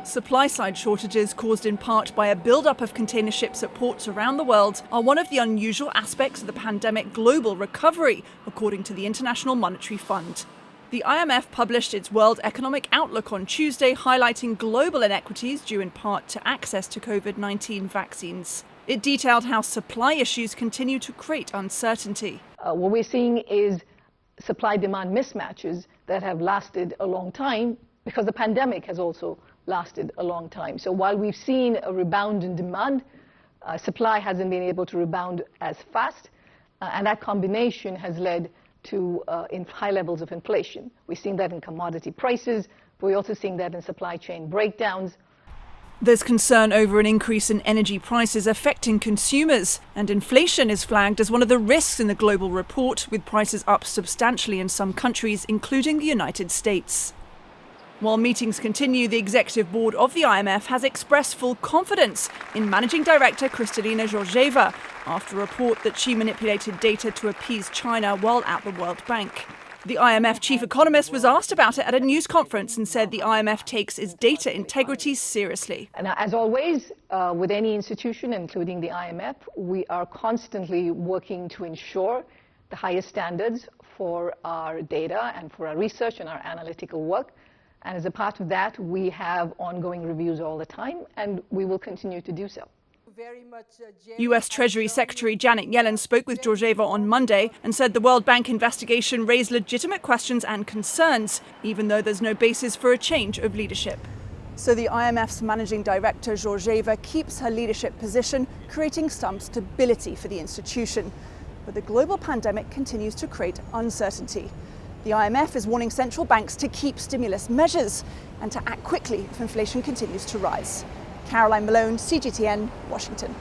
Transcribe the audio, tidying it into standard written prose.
Supply-side shortages caused in part by a build-up of container ships at ports around the world are one of the unusual aspects of the pandemic global recovery, according to the International Monetary Fund. The IMF published its World Economic Outlook on Tuesday, highlighting global inequities due in part to access to COVID-19 vaccines. It detailed how supply issues continue to create uncertainty. What we're seeing is supply-demand mismatches that have lasted a long time because the pandemic has also lasted a long time. So while we've seen a rebound in demand, supply hasn't been able to rebound as fast, and that combination has led to high levels of inflation. We've seen that in commodity prices, but we're also seeing that in supply chain breakdowns. There's concern over an increase in energy prices affecting consumers, and inflation is flagged as one of the risks in the global report, with prices up substantially in some countries, including the United States. While meetings continue, the executive board of the IMF has expressed full confidence in Managing Director Kristalina Georgieva after a report that she manipulated data to appease China while at the World Bank. The IMF chief economist was asked about it at a news conference and said the IMF takes its data integrity seriously. And as always, with any institution, including the IMF, we are constantly working to ensure the highest standards for our data and for our research and our analytical work. And as a part of that, we have ongoing reviews all the time, and we will continue to do so. US Treasury Secretary Janet Yellen spoke with Georgieva on Monday and said the World Bank investigation raised legitimate questions and concerns, even though there's no basis for a change of leadership. So the IMF's Managing Director Georgieva keeps her leadership position, creating some stability for the institution. But the global pandemic continues to create uncertainty. The IMF is warning central banks to keep stimulus measures and to act quickly if inflation continues to rise. Caroline Malone, CGTN, Washington.